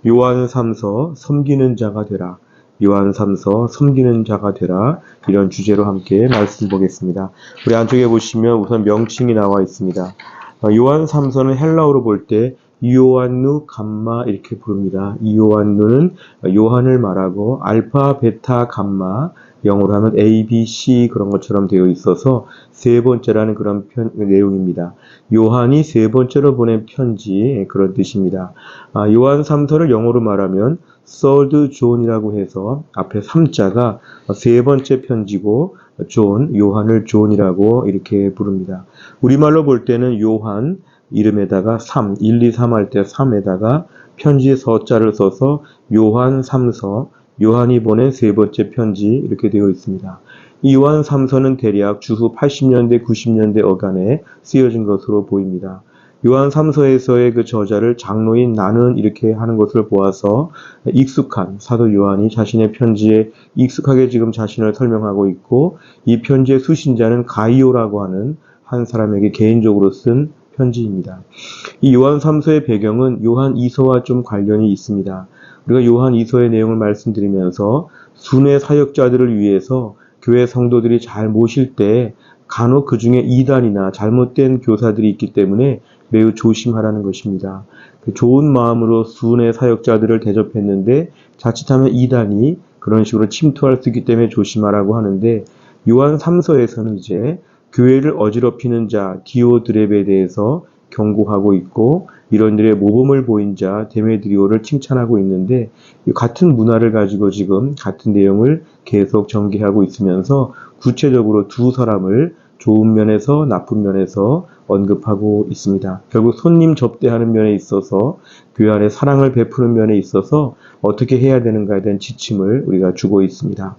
요한 3서 섬기는 자가 되라. 요한 3서 섬기는 자가 되라. 이런 주제로 함께 말씀 보겠습니다. 우리 안쪽에 보시면 우선 명칭이 나와 있습니다. 요한 3서는 헬라어로 볼 때 이오안누 감마 이렇게 부릅니다. 이오안누는 요한을 말하고 알파, 베타, 감마 영어로 하면 A, B, C 그런 것처럼 되어 있어서 세 번째라는 그런 내용입니다. 요한이 세 번째로 보낸 편지 그런 뜻입니다. 요한 3서를 영어로 말하면 Third John이라고 해서 앞에 3자가 세 번째 편지고 존, 요한을 존이라고 이렇게 부릅니다. 우리말로 볼 때는 요한 이름에다가 3, 1, 2, 3 할 때 3에다가 편지 서자를 써서 요한 3서, 요한이 보낸 세 번째 편지 이렇게 되어 있습니다. 이 요한 3서는 대략 주후 80년대, 90년대 어간에 쓰여진 것으로 보입니다. 요한 3서에서의 그 저자를 장로인 나는 이렇게 하는 것을 보아서 익숙한 사도 요한이 자신의 편지에 익숙하게 지금 자신을 설명하고 있고 이 편지의 수신자는 가이오라고 하는 한 사람에게 개인적으로 쓴 편지입니다. 이 요한 3서의 배경은 요한 2서와 좀 관련이 있습니다. 우리가 요한 2서의 내용을 말씀드리면서 순회 사역자들을 위해서 교회 성도들이 잘 모실 때 간혹 그 중에 이단이나 잘못된 교사들이 있기 때문에 매우 조심하라는 것입니다. 그 좋은 마음으로 순회 사역자들을 대접했는데 자칫하면 이단이 그런 식으로 침투할 수 있기 때문에 조심하라고 하는데 요한 3서에서는 이제 교회를 어지럽히는 자 디오드렙에 대해서 경고하고 있고 이런 일에 모범을 보인 자 데메드리오를 칭찬하고 있는데 같은 문화를 가지고 지금 같은 내용을 계속 전개하고 있으면서 구체적으로 두 사람을 좋은 면에서 나쁜 면에서 언급하고 있습니다. 결국 손님 접대하는 면에 있어서 교회 안에 사랑을 베푸는 면에 있어서 어떻게 해야 되는가에 대한 지침을 우리가 주고 있습니다.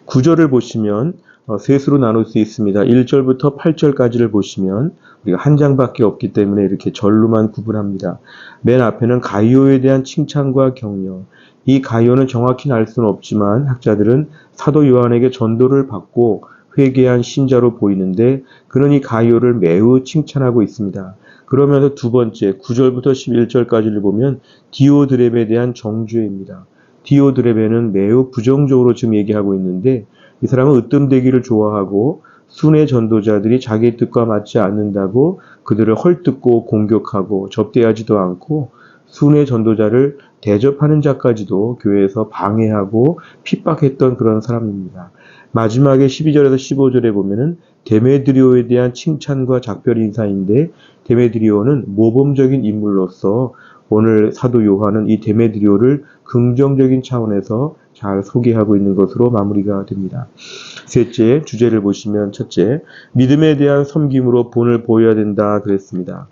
구절을 보시면 셋으로 나눌 수 있습니다. 1절부터 8절까지를 보시면 우리가 한 장밖에 없기 때문에 이렇게 절로만 구분합니다. 맨 앞에는 가이오에 대한 칭찬과 격려. 이 가이오는 정확히 알 수는 없지만 학자들은 사도 요한에게 전도를 받고 회개한 신자로 보이는데 그는 이 가이오를 매우 칭찬하고 있습니다. 그러면서 두 번째 9절부터 11절까지를 보면 디오드렙에 대한 정죄입니다. 디오드렙에는 매우 부정적으로 지금 얘기하고 있는데 이 사람은 으뜸되기를 좋아하고 순회 전도자들이 자기의 뜻과 맞지 않는다고 그들을 헐뜯고 공격하고 접대하지도 않고 순회 전도자를 대접하는 자까지도 교회에서 방해하고 핍박했던 그런 사람입니다. 마지막에 12절에서 15절에 보면은 데메드리오에 대한 칭찬과 작별 인사인데 데메드리오는 모범적인 인물로서 오늘 사도 요한은 이 데메드리오를 긍정적인 차원에서 잘 소개하고 있는 것으로 마무리가 됩니다. 셋째, 주제를 보시면 첫째, 믿음에 대한 섬김으로 본을 보여야 된다 그랬습니다.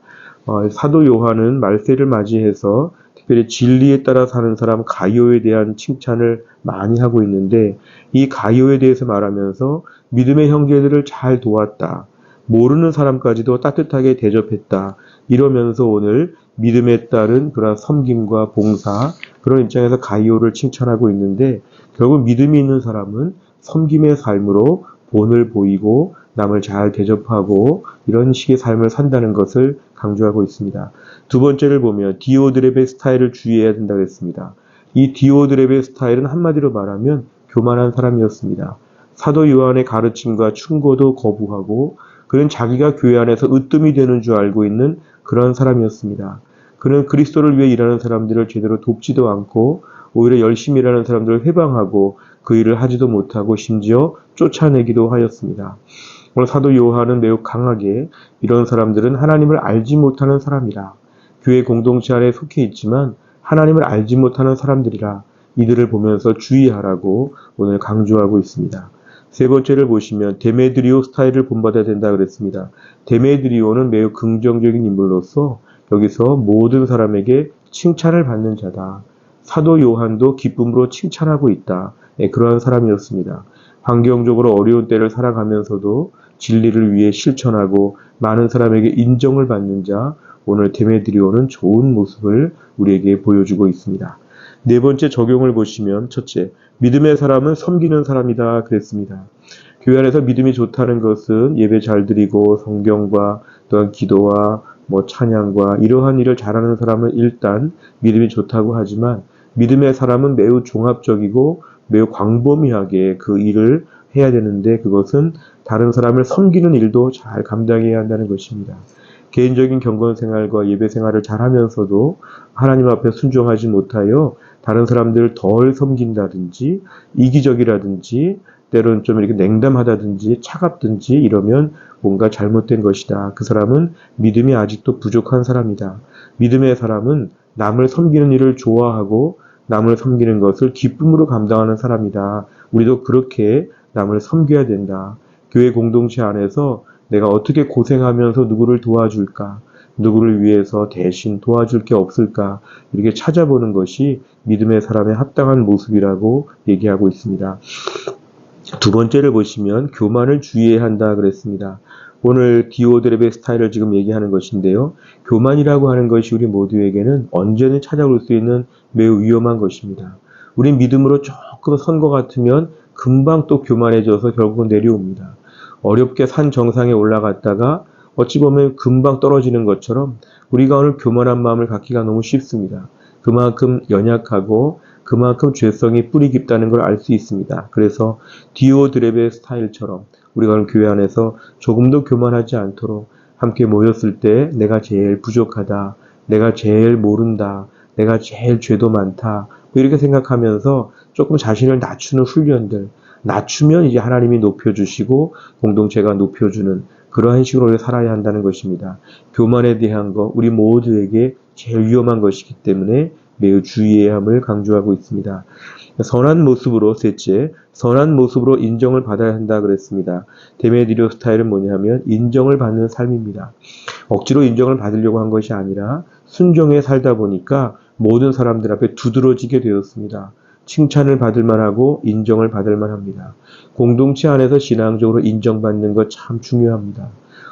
사도 요한은 말세를 맞이해서 특별히 진리에 따라 사는 사람 가이오에 대한 칭찬을 많이 하고 있는데 이 가이오에 대해서 말하면서 믿음의 형제들을 잘 도왔다. 모르는 사람까지도 따뜻하게 대접했다. 이러면서 오늘 믿음에 따른 그런 섬김과 봉사 그런 입장에서 가이오를 칭찬하고 있는데 결국 믿음이 있는 사람은 섬김의 삶으로 본을 보이고 남을 잘 대접하고 이런 식의 삶을 산다는 것을 강조하고 있습니다. 두 번째를 보면 디오드렙의 스타일을 주의해야 된다고 했습니다. 이 디오드렙의 스타일은 한마디로 말하면 교만한 사람이었습니다. 사도 요한의 가르침과 충고도 거부하고 그는 자기가 교회 안에서 으뜸이 되는 줄 알고 있는 그런 사람이었습니다. 그는 그리스도를 위해 일하는 사람들을 제대로 돕지도 않고 오히려 열심히 일하는 사람들을 회방하고 그 일을 하지도 못하고 심지어 쫓아내기도 하였습니다. 오늘 사도 요한은 매우 강하게 이런 사람들은 하나님을 알지 못하는 사람이라 교회 공동체 안에 속해 있지만 하나님을 알지 못하는 사람들이라 이들을 보면서 주의하라고 오늘 강조하고 있습니다. 세 번째를 보시면 데메드리오 스타일을 본받아야 된다 그랬습니다. 데메드리오는 매우 긍정적인 인물로서 여기서 모든 사람에게 칭찬을 받는 자다. 사도 요한도 기쁨으로 칭찬하고 있다. 그러한 사람이었습니다. 환경적으로 어려운 때를 살아가면서도 진리를 위해 실천하고 많은 사람에게 인정을 받는 자, 오늘 데메드리오는 좋은 모습을 우리에게 보여주고 있습니다. 네 번째 적용을 보시면 첫째, 믿음의 사람은 섬기는 사람이다 그랬습니다. 교회 안에서 믿음이 좋다는 것은 예배 잘 드리고 성경과 또한 기도와 뭐 찬양과 이러한 일을 잘하는 사람은 일단 믿음이 좋다고 하지만 믿음의 사람은 매우 종합적이고 매우 광범위하게 그 일을 해야 되는데 그것은 다른 사람을 섬기는 일도 잘 감당해야 한다는 것입니다. 개인적인 경건 생활과 예배 생활을 잘하면서도 하나님 앞에 순종하지 못하여 다른 사람들을 덜 섬긴다든지 이기적이라든지 때로는 좀 이렇게 냉담하다든지 차갑든지 이러면 뭔가 잘못된 것이다. 그 사람은 믿음이 아직도 부족한 사람이다. 믿음의 사람은 남을 섬기는 일을 좋아하고 남을 섬기는 것을 기쁨으로 감당하는 사람이다. 우리도 그렇게 남을 섬겨야 된다. 교회 공동체 안에서 내가 어떻게 고생하면서 누구를 도와줄까? 누구를 위해서 대신 도와줄 게 없을까? 이렇게 찾아보는 것이 믿음의 사람의 합당한 모습이라고 얘기하고 있습니다. 두 번째를 보시면 교만을 주의해야 한다 그랬습니다. 오늘 디오드렙의 스타일을 지금 얘기하는 것인데요. 교만이라고 하는 것이 우리 모두에게는 언제든 찾아올 수 있는 매우 위험한 것입니다. 우리 믿음으로 조금 선 것 같으면 금방 또 교만해져서 결국은 내려옵니다. 어렵게 산 정상에 올라갔다가 어찌 보면 금방 떨어지는 것처럼 우리가 오늘 교만한 마음을 갖기가 너무 쉽습니다. 그만큼 연약하고 그만큼 죄성이 뿌리 깊다는 걸 알 수 있습니다. 그래서 디오드렙의 스타일처럼 우리가 오늘 교회 안에서 조금 더 교만하지 않도록 함께 모였을 때 내가 제일 부족하다, 내가 제일 모른다, 내가 제일 죄도 많다 이렇게 생각하면서 조금 자신을 낮추는 훈련들, 낮추면 이제 하나님이 높여주시고 공동체가 높여주는 그러한 식으로 살아야 한다는 것입니다. 교만에 대한 것 우리 모두에게 제일 위험한 것이기 때문에 매우 주의해야 함을 강조하고 있습니다. 선한 모습으로 셋째, 선한 모습으로 인정을 받아야 한다 그랬습니다. 데메디오 스타일은 뭐냐면 인정을 받는 삶입니다. 억지로 인정을 받으려고 한 것이 아니라 순종해 살다 보니까 모든 사람들 앞에 두드러지게 되었습니다. 칭찬을 받을 만하고 인정을 받을 만합니다. 공동체 안에서 신앙적으로 인정받는 것 참 중요합니다.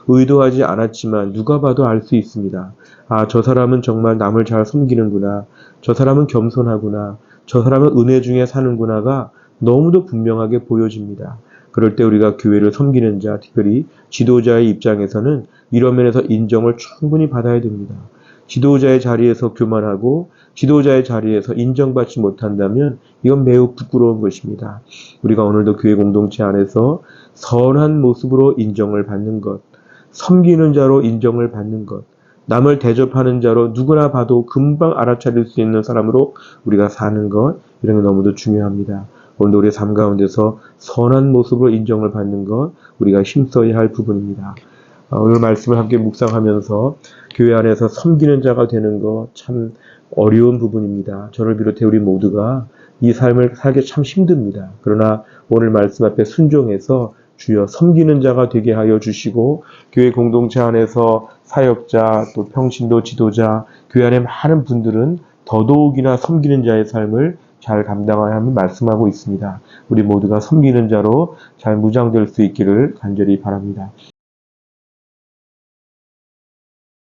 의도하지 않았지만 누가 봐도 알 수 있습니다. 아, 저 사람은 정말 남을 잘 섬기는구나. 저 사람은 겸손하구나. 저 사람은 은혜 중에 사는구나가 너무도 분명하게 보여집니다. 그럴 때 우리가 교회를 섬기는 자, 특별히 지도자의 입장에서는 이런 면에서 인정을 충분히 받아야 됩니다. 지도자의 자리에서 교만하고 지도자의 자리에서 인정받지 못한다면 이건 매우 부끄러운 것입니다. 우리가 오늘도 교회 공동체 안에서 선한 모습으로 인정을 받는 것, 섬기는 자로 인정을 받는 것, 남을 대접하는 자로 누구나 봐도 금방 알아차릴 수 있는 사람으로 우리가 사는 것, 이런 게 너무도 중요합니다. 오늘도 우리의 삶 가운데서 선한 모습으로 인정을 받는 것, 우리가 힘써야 할 부분입니다. 오늘 말씀을 함께 묵상하면서 교회 안에서 섬기는 자가 되는 것 참 어려운 부분입니다. 저를 비롯해 우리 모두가 이 삶을 살기 참 힘듭니다. 그러나 오늘 말씀 앞에 순종해서 주여 섬기는 자가 되게 하여 주시고 교회 공동체 안에서 사역자 또 평신도 지도자 교회 안에 많은 분들은 더더욱이나 섬기는 자의 삶을 잘 감당해야 함을 말씀하고 있습니다. 우리 모두가 섬기는 자로 잘 무장될 수 있기를 간절히 바랍니다.